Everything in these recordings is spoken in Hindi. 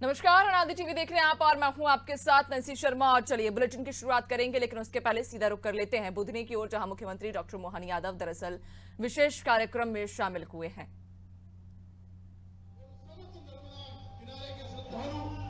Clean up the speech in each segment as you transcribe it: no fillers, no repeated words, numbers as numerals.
नमस्कार, अनादि टीवी देख रहे हैं आप और मैं हूं आपके साथ नैन्सी शर्मा। और चलिए बुलेटिन की शुरुआत करेंगे, लेकिन उसके पहले सीधा रुख कर लेते हैं बुधनी की ओर, जहां मुख्यमंत्री डॉक्टर मोहन यादव दरअसल विशेष कार्यक्रम में शामिल हुए हैं।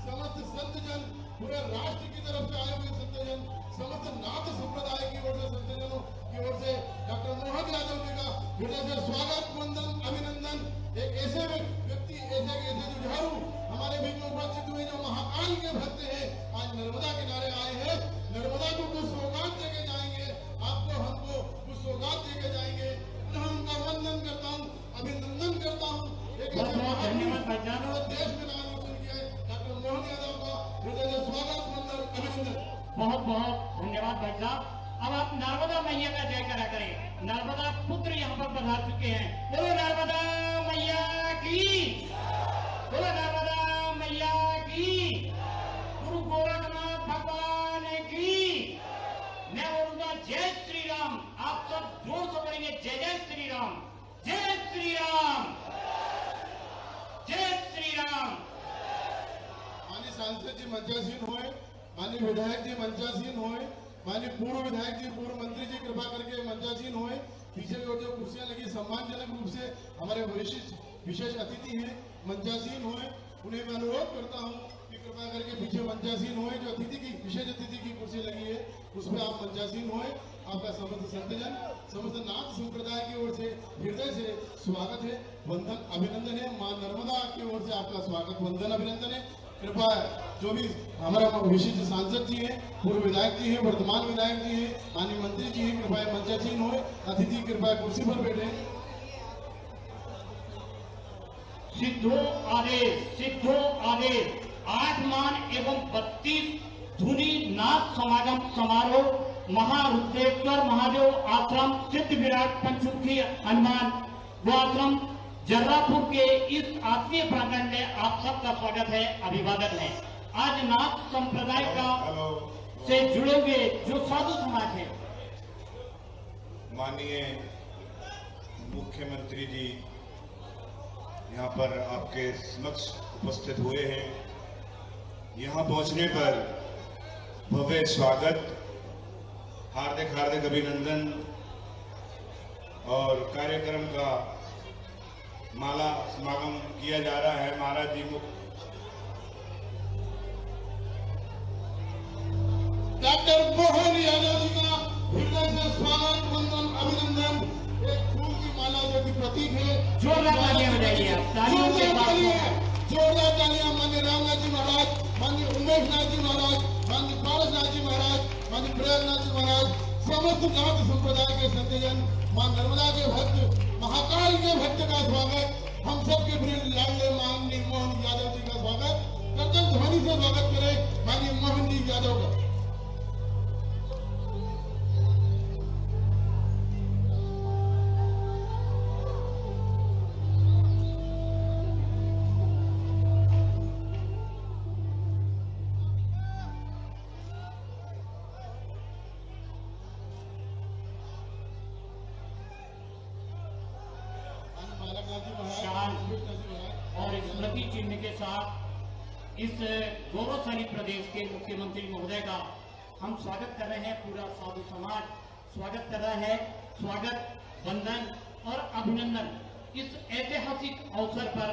समस्त संतजन, पूरे राष्ट्र की तरफ से आए हुए संतजन, समस्त नाथ संप्रदाय की ओर से संतजनों की ओर से डॉक्टर मोहन यादव जी का हृदय से स्वागत, वंदन, अभिनंदन। एक ऐसे व्यक्ति, ऐसे जुझारू हमारे बीच में उपस्थित हुए जो महाकाल के भक्त हैं, आज नर्मदा किनारे आए हैं। नर्मदा को कुछ सौगात देके जाएंगे, आपको हमको कुछ सौगात देके जाएंगे। मैं उनका वंदन करता हूँ, अभिनंदन करता हूँ। एक ऐसे महान देश में नाम रोशन किया है डॉक्टर मोहन यादव का हृदय से स्वागत, वंदन, अभिनंदन। बहुत बहुत धन्यवाद भाई साहब। अब आप नर्मदा मैया का जय करा करें। नर्मदा पुत्र यहाँ पर पधार चुके हैं। बोलो नर्मदा मैया की, बोलो नर्मदा मैया की, गुरु गोरखनाथ भगवान की। मैं बोलूंगा जय श्री राम। आप सब जोर से बोलेंगे जय जय श्री राम, जय श्री राम, जय श्री राम। माननीय सांसद जी मंचासीन हुए, माननीय विधायक जी मंचासीन हुए, माननीय पूर्व विधायक जी, पूर्व मंत्री जी कृपा करके मंचासीन हुए। पीछे की ओर जो कुर्सियां लगी सम्मानजनक रूप से हमारे विशेष अतिथि हैं, मंचासीन हुए। उन्हें मैं अनुरोध करता हूं कि कृपा करके पीछे मंचासीन हुए। जो विशेष अतिथि की कुर्सी लगी है उस पर आप मंचासीन हुए। आपका समस्त संतजन, समस्त नाथ संप्रदाय की ओर से हृदय से स्वागत है, वंदन, अभिनंदन है। मां नर्मदा की ओर से आपका स्वागत, वंदन, अभिनंदन है। कृपा जो भी हमारा विशिष्ट सांसद जी हैं, पूर्व विधायक जी हैं, वर्तमान विधायक जी हैं, माननीय मंत्री जी हैं, कृपया मंचासीन हुए। अतिथि कृपया कुर्सी पर बैठे। सिद्धो आदेश, सिद्धो आदेश। 8 मान एवं 32 धुनी नाथ समागम समारोह महारुद्रेश्वर महादेव आश्रम सिद्ध विराट पंचमुखी हनुमान वो आश्रम जर्रापुर के इस आत्मीय प्रांगण में आप सबका स्वागत है, अभिवादन है। आज नाथ संप्रदाय का से जुड़े हुए जो साधु समाज है, माननीय मुख्यमंत्री जी यहाँ पर आपके समक्ष उपस्थित हुए हैं। यहाँ पहुंचने पर भव्य स्वागत, हार्दिक हार्दिक अभिनंदन और कार्यक्रम का माला समागम किया जा रहा है। महाराज जी डॉक्टर मोहन यादव जी का हृदय से स्वागत, वंदन, अभिनंदन। एक फूल की माला जो कि प्रतीक है। जोरदार तालियां बजाइए आप, तालियों के साथ जोरदार तालियां। माननीय रामनाथ जी महाराज, माननीय उमेश नाथ जी महाराज, माननीय पारस नाथ जी महाराज, माननीय प्रयागनाथ जी महाराज, समस्त नाथ संप्रदाय के संतजन, मां नर्मदा के भक्त, महाकाल के भक्त का स्वागत। हम सबके प्रिय लाडले माननीय मोहन यादव जी का स्वागत। कर्तन ध्वनि से स्वागत करें माननीय मोहन जी यादव का। शान और स्मृति चिन्ह के साथ इस गौरवशाली प्रदेश के मुख्यमंत्री महोदय का हम स्वागत कर रहे हैं। पूरा साधु समाज स्वागत कर रहा है। स्वागत, वंदन और अभिनंदन। इस ऐतिहासिक अवसर पर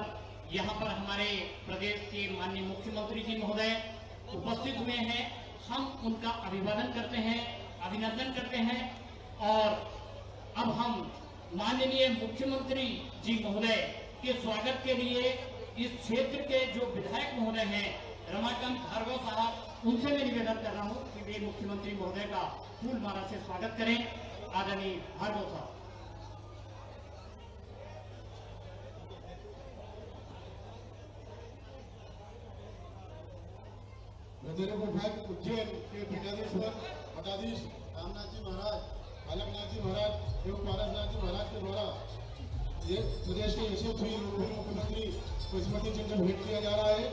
यहाँ पर हमारे प्रदेश के माननीय मुख्यमंत्री जी महोदय उपस्थित हुए हैं। हम उनका अभिवादन करते हैं, अभिनंदन करते हैं। और अब हम माननीय मुख्यमंत्री जी महोदय के स्वागत के लिए इस क्षेत्र के जो विधायक महोदय हैं रमाकांत भार्गव साहब, उनसे मैं निवेदन कर रहा हूं कि वे मुख्यमंत्री महोदय का फूल माला से स्वागत करें। आदरणीय भार्गव साहब। उज्जैन के पीठाधीश्वर मठाधीश रामनाथ जी महाराज, बालकनाथ जी महाराज एवं पारसनाथ जी महाराज के द्वारा ये प्रदेश के यशस्वी मुख्यमंत्री को स्मृति चिन्ह भेंट किया जा रहा है।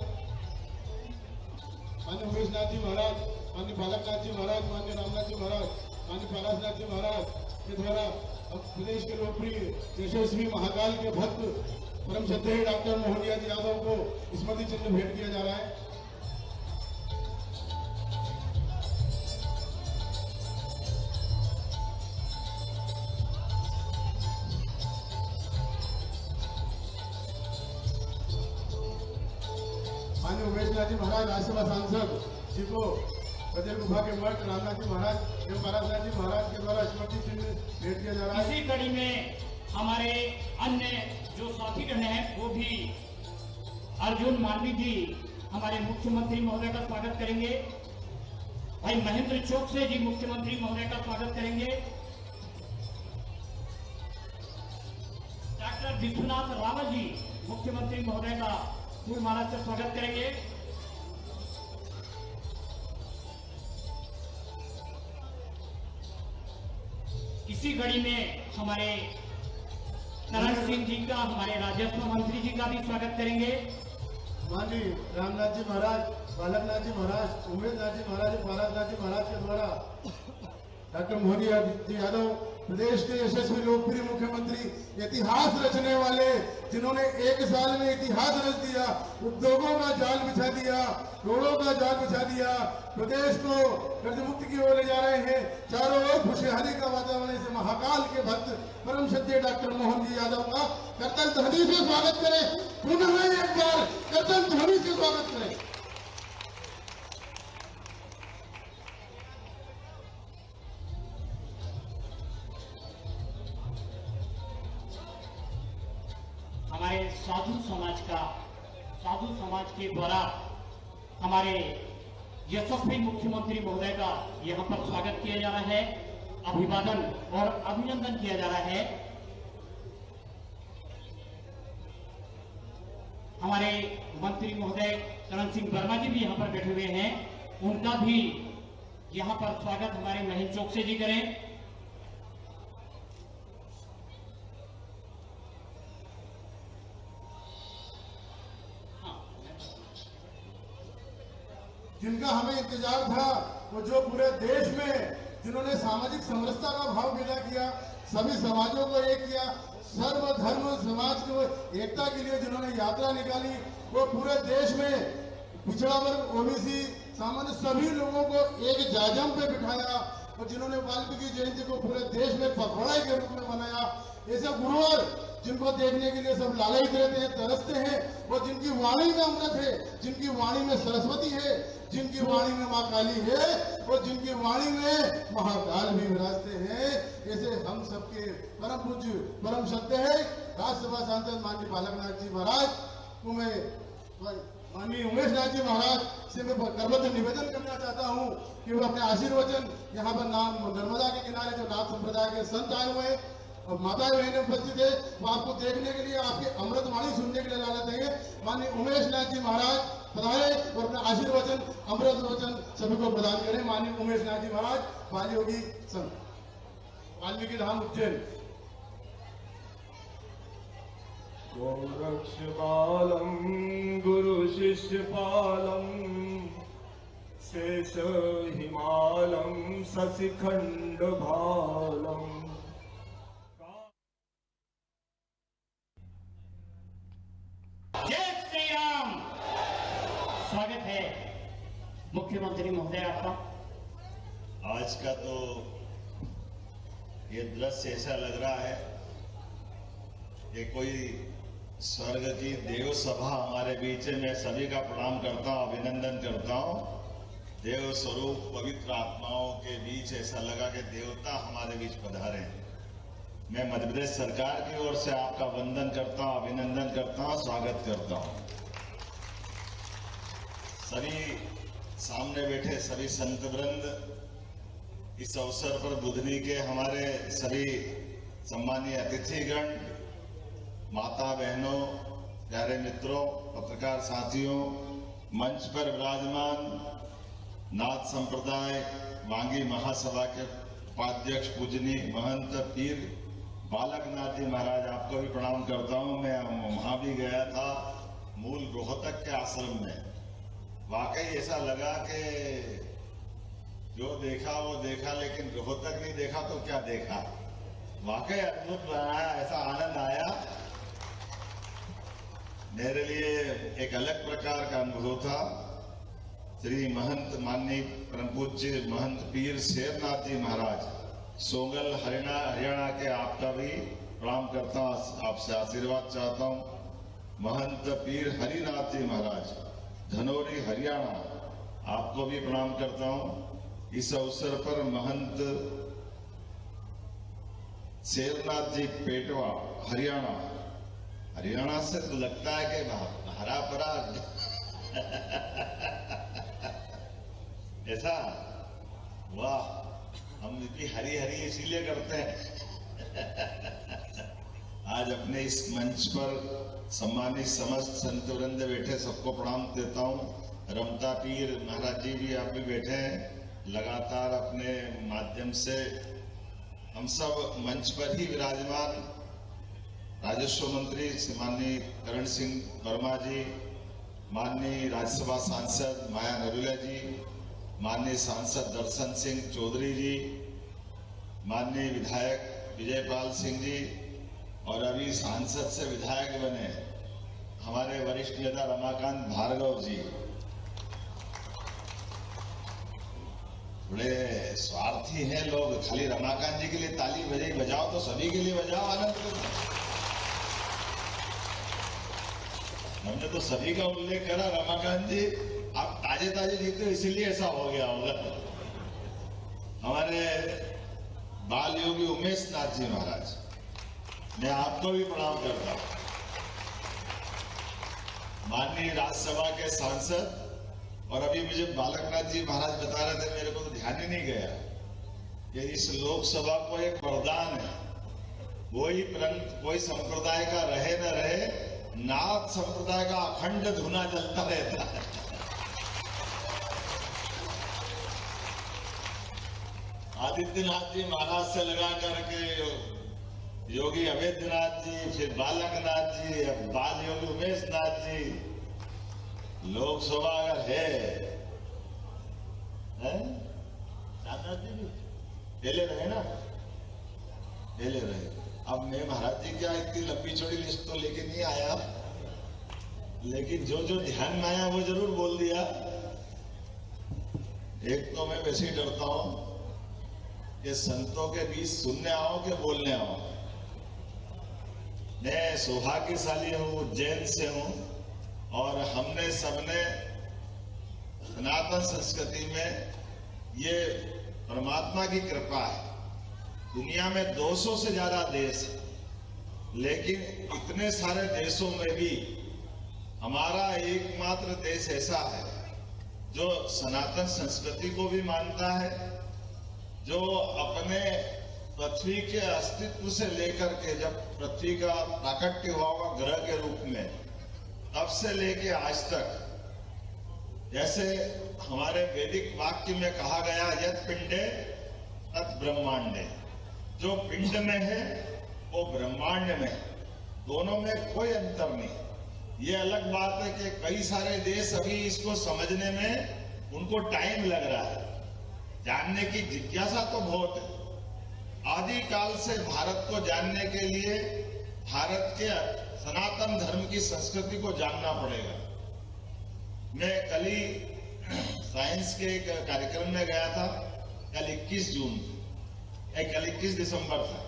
माननीय उमेश नाथ जी महाराज, माननीय बालकनाथ जी महाराज, माननीय रामनाथ जी महाराज, माननीय पारसनाथ जी महाराज के द्वारा प्रदेश के लोकप्रिय यशस्वी महाकाल के भक्त परम श्रद्धेय डॉक्टर मोहनियाद यादव को स्मृति चिन्ह भेंट किया जा रहा है। माननीय उमेश नाथ जी महाराज राज्यसभा सांसद जी को बजर गुफा के मठ रामनाथ जी महाराज एवं पारसनाथ जी महाराज के द्वारा स्मृति चिन्ह भेंट किया जा रहा है। इसी कड़ी में हमारे अन्य जो साथीगण हैं वो भी अर्जुन मालवी जी हमारे मुख्यमंत्री महोदय का स्वागत करेंगे। भाई महेंद्र चौकसे जी मुख्यमंत्री महोदय का स्वागत करेंगे। डॉक्टर विश्वनाथ रावत जी मुख्यमंत्री महोदय का फूलमाला से स्वागत करेंगे। इसी कड़ी में हमारे नारायण सिंह जी का, हमारे राजस्व मंत्री जी का भी स्वागत करेंगे। माननीय रामनाथ जी महाराज, बालकनाथ जी महाराज, उमेश नाथ जी महाराज, पारसनाथ जी महाराज के द्वारा डॉक्टर मोहनियाद जी यादव प्रदेश के यशस्वी लोकप्रिय मुख्यमंत्री, इतिहास रचने वाले, जिन्होंने एक साल में इतिहास रच दिया, उद्योगों का जाल बिछा दिया, रोडों का जाल बिछा दिया, प्रदेश को कर्ज मुक्ति की ओर ले जा रहे हैं। चारों ओर खुशहाली का वातावरण, इस महाकाल के भक्त परम श्रद्धेय डॉक्टर मोहन जी यादव का करतल ध्वनि से स्वागत करें। पुनः एक बार करतल ध्वनि से स्वागत करें। हमारे साधु समाज के द्वारा हमारे यशस्वी मुख्यमंत्री महोदय का यहाँ पर स्वागत किया जा रहा है, अभिवादन और अभिनंदन किया जा रहा है। हमारे मंत्री महोदय करण सिंह वर्मा जी भी यहाँ पर बैठे हुए हैं, उनका भी यहाँ पर स्वागत हमारे महेंद्र चौकसे जी करें। जिनका हमें इंतजार था, वो जो पूरे देश में जिन्होंने सामाजिक समरसता का भाव पैदा किया, सभी समाजों को एक किया, सर्वधर्म समाज को एकता के लिए जिन्होंने यात्रा निकाली, वो पूरे देश में पिछड़ा वर्ग, ओबीसी, सामान्य सभी लोगों को एक जाजम पे बिठाया, और जिन्होंने वाल्मीकि जयंती को पूरे देश में पखवाड़े के रूप में बनाया। ऐसे गुरुवर जिनको देखने के लिए सब लालच रहते हैं, तरसते हैं, वो जिनकी वाणी में अमृत है, जिनकी वाणी में सरस्वती है, जिनकी वाणी में माँ काली है, और जिनकी वाणी में महाकाल भी विराजते हैं। ऐसे हम सबके परम पूज्य, परम सत्य है राज्यसभा सांसद माननीय बालकनाथ जी महाराज को मैं माननीय उमेश नाथ जी महाराज से मैं करबद्ध निवेदन करना चाहता हूँ कि वो अपने आशीर्वचन यहाँ पर नाम नर्मदा के किनारे जो नाथ संप्रदाय के संत आए हुए हैं और माताएं बहनें उपस्थित है, वो आपको देखने के लिए, आपके अमृत वाणी सुनने के लिए लाना चाहिए। माननीय उमेश नाथ जी महाराज पधारे और अपना आशीर्वचन, अमृत वचन सभी को प्रदान करें। माननीय उमेश नाथ जी महाराज, बाल योगी संत, वाल्मीकि धाम उज्जैन। गोरक्ष बालम गुरु शिष्य पालम शेष हिमालम शशिखंड भालम। जय श्री राम। स्वागत है मुख्यमंत्री महोदय आपका। आज का तो ये दृश्य ऐसा लग रहा है कि कोई स्वर्ग की देव सभा हमारे बीच है। मैं सभी का प्रणाम करता हूँ, अभिनंदन करता हूँ। देव स्वरूप पवित्र आत्माओं के बीच ऐसा लगा कि देवता हमारे बीच पधारे हैं। मैं मध्य प्रदेश सरकार की ओर से आपका वंदन करता हूँ, अभिनंदन करता हूँ, स्वागत करता हूँ। सभी सामने बैठे सभी संत वृंद, इस अवसर पर बुधनी के हमारे सभी सम्मानीय अतिथिगण, माता बहनों, प्यारे मित्रों, पत्रकार साथियों, मंच पर विराजमान नाथ संप्रदाय वांगी महासभा के उपाध्यक्ष पूजनीय महंत पीर बालकनाथ जी महाराज, आपको भी प्रणाम करता हूं। मैं वहां भी गया था, मूल रोहतक के आश्रम में। वाकई ऐसा लगा कि जो देखा वो देखा, लेकिन रोहतक नहीं देखा तो क्या देखा। वाकई अद्भुत बनाया, ऐसा आनंद आया। मेरे लिए एक अलग प्रकार का अनुभव था। श्री महंत माननीय परम पूज्य महंत पीर शेरनाथ जी महाराज सोंगल हरियाणा के आपका भी प्रणाम करता हूँ, आपसे आशीर्वाद चाहता हूँ। महंत पीर हरिनाथ जी महाराज धनौरी हरियाणा, आपको भी प्रणाम करता हूँ। इस अवसर पर महंत शेरनाथ जी पेटवा हरियाणा से तो लगता है कि हरा भरा ऐसा, वाह, हम इतनी हरी हरी इसीलिए करते हैं। आज अपने इस मंच पर सम्मानित समस्त संत वृंद बैठे, सबको प्रणाम देता हूँ। रमता पीर महाराज जी भी आप भी बैठे हैं। लगातार अपने माध्यम से हम सब मंच पर ही विराजमान राजस्व मंत्री माननीय करण सिंह वर्मा जी, माननीय राज्यसभा सांसद माया नरूला जी, माननीय सांसद दर्शन सिंह चौधरी जी, माननीय विधायक विजयपाल सिंह जी, और अभी सांसद से विधायक बने हमारे वरिष्ठ नेता रमाकांत भार्गव जी। बड़े स्वार्थी हैं लोग, खाली रमाकांत जी के लिए ताली बजाओ तो सभी के लिए बजाओ, आनंद करो। हमने तो सभी का उल्लेख करा। रमाकांत जी आप ताजे ताजे जीते हो इसीलिए ऐसा हो गया होगा। हमारे बाल योगी उमेश नाथ जी महाराज, मैं आपको भी प्रणाम करता हूं। माननीय राज्यसभा के सांसद, और अभी मुझे बालकनाथ जी महाराज बता रहे थे, मेरे को तो ध्यान ही नहीं गया कि इस लोकसभा को एक वरदान है, कोई संप्रदाय का रहे न रहे, नाथ संप्रदाय का अखंड धुना चलता रहता है। आदित्यनाथ जी महाराज से लगा करके योगी अवैधनाथ जी, फिर बालकनाथ जी, अब बाल योगी उमेश नाथ जी। लोकसभा अगर है? नाथ जी भी पहले रहे ना, पहले रहे। अब मैं महाराज जी क्या इतनी लंबी चौड़ी लिस्ट तो लेके नहीं आया, लेकिन जो जो ध्यान में आया वो जरूर बोल दिया। एक तो मैं वैसे ही डरता हूं कि संतों के बीच सुनने आओ कि बोलने आओ। मैं सौभाग्यशाली हूं, उज्जैन से हूं, और हमने सबने सनातन संस्कृति में ये परमात्मा की कृपा है। दुनिया में 200 से ज्यादा देश है, लेकिन इतने सारे देशों में भी हमारा एकमात्र देश ऐसा है जो सनातन संस्कृति को भी मानता है, जो अपने पृथ्वी के अस्तित्व से लेकर के, जब पृथ्वी का प्राकट्य हुआ होगा ग्रह के रूप में, तब से लेके आज तक, जैसे हमारे वैदिक वाक्य में कहा गया, यत् पिंडे तत् ब्रह्मांडे, जो पिंड में है वो ब्रह्मांड में है, दोनों में कोई अंतर नहीं। ये अलग बात है कि कई सारे देश अभी इसको समझने में उनको टाइम लग रहा है, जानने की जिज्ञासा तो बहुत है। आदि काल से भारत को जानने के लिए भारत के सनातन धर्म की संस्कृति को जानना पड़ेगा। मैं कल ही साइंस के एक कार्यक्रम में गया था, कल 21 जून, कल 21 दिसंबर था।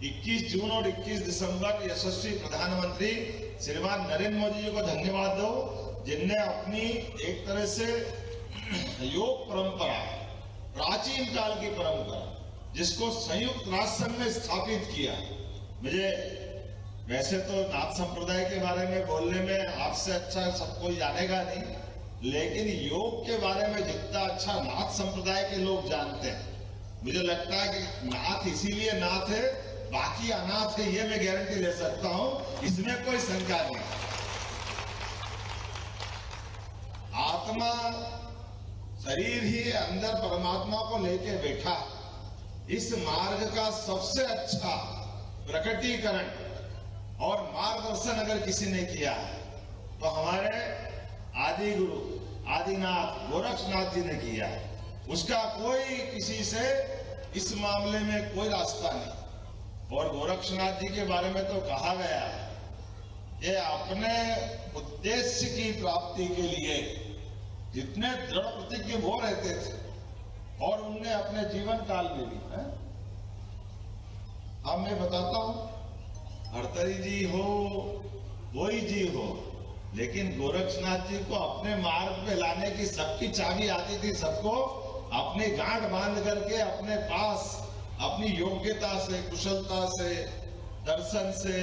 21 जून और 21 दिसंबर यशस्वी प्रधानमंत्री श्रीमान नरेंद्र मोदी जी को धन्यवाद दो, जिनने अपनी एक तरह से योग परंपरा, प्राचीन काल की परंपरा, जिसको संयुक्त राष्ट्र संघ में स्थापित किया। मुझे वैसे तो नाथ संप्रदाय के बारे में बोलने में आपसे अच्छा सब कोई जानेगा नहीं, लेकिन योग के बारे में जितना अच्छा नाथ संप्रदाय के लोग जानते हैं। मुझे लगता है कि नाथ इसीलिए नाथ है, बाकी अनाथ है, ये मैं गारंटी दे सकता हूं, इसमें कोई शंका नहीं। आत्मा, शरीर ही अंदर परमात्मा को लेके बैठा। इस मार्ग का सबसे अच्छा प्रकटीकरण और मार्गदर्शन अगर किसी ने किया तो हमारे आदि गुरु आदिनाथ गोरक्षनाथ जी ने किया है। उसका कोई किसी से इस मामले में कोई रास्ता नहीं। और गोरक्षनाथ जी के बारे में तो कहा गया ये अपने उद्देश्य की प्राप्ति के लिए जितने दृढ़ प्रतिज्ञ वो रहते थे और उनने अपने जीवन काल में भी अब मैं बताता हूं, भर्तरी जी हो कोई जी हो, लेकिन गोरक्षनाथ जी को अपने मार्ग पे लाने की सबकी चाबी आती थी। सबको अपनी गांठ बांध करके अपने पास अपनी योग्यता से, कुशलता से, दर्शन से,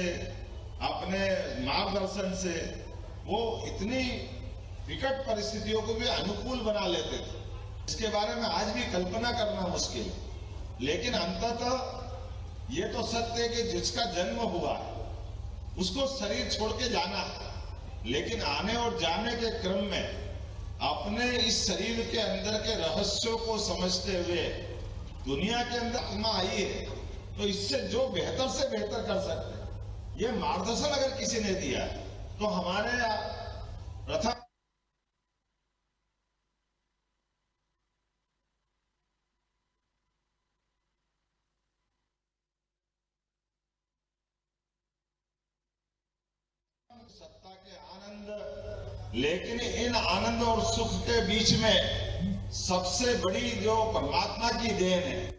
अपने मार्गदर्शन से वो इतनी विकट परिस्थितियों को भी अनुकूल बना लेते थे, इसके बारे में आज भी कल्पना करना मुश्किल है। लेकिन अंततः ये तो सत्य है कि जिसका जन्म हुआ उसको शरीर छोड़ के जाना है, लेकिन आने और जाने के क्रम में अपने इस शरीर के अंदर के रहस्यों को समझते हुए दुनिया के अंदर आत्मा आई है, तो इससे जो बेहतर से बेहतर कर सकते हैं, ये मार्गदर्शन अगर किसी ने दिया तो हमारे प्रथम सत्ता के आनंद, लेकिन इन आनंद और सुख के बीच में सबसे बड़ी जो परमात्मा की देन है,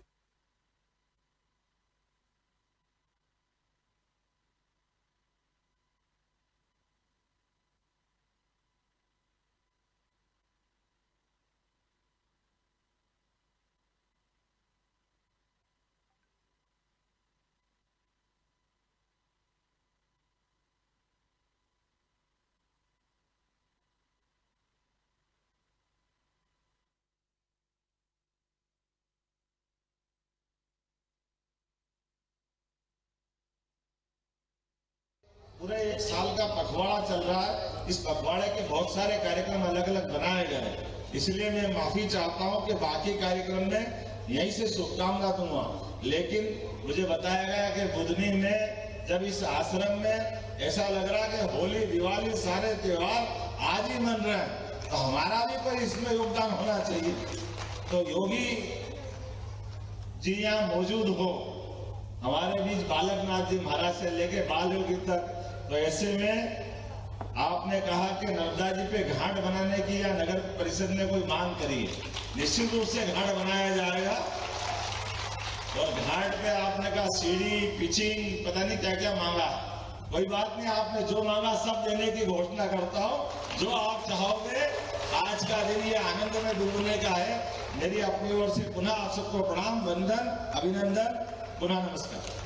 पूरे एक साल का पखवाड़ा चल रहा है। इस पखवाड़े के बहुत सारे कार्यक्रम अलग अलग बनाए गए, इसलिए मैं माफी चाहता हूं कि बाकी कार्यक्रम में यहीं से शुभकामना दूंगा। लेकिन मुझे बताया गया कि बुधनी में जब इस आश्रम में ऐसा लग रहा है कि होली, दिवाली, सारे त्योहार आज ही मन रहे हैं, तो हमारा भी कोई इसमें योगदान होना चाहिए। तो योगी जी यहाँ मौजूद हो, हमारे बीच बालकनाथ जी महाराज से लेके बाल योगी तक, तो ऐसे में आपने कहा कि नर्मदा जी पे घाट बनाने की या नगर परिषद ने कोई मांग करी है, निश्चित रूप से घाट बनाया जाएगा। और घाट पे आपने कहा सीढ़ी, पिचिंग, पता नहीं क्या क्या मांगा, कोई बात नहीं, आपने जो मांगा सब देने की घोषणा करता हूं। जो आप चाहोगे, आज का दिन ये आनंद में डूबने का है। मेरी अपनी ओर से पुनः आप सबको प्रणाम, वंदन, अभिनंदन, पुनः नमस्कार।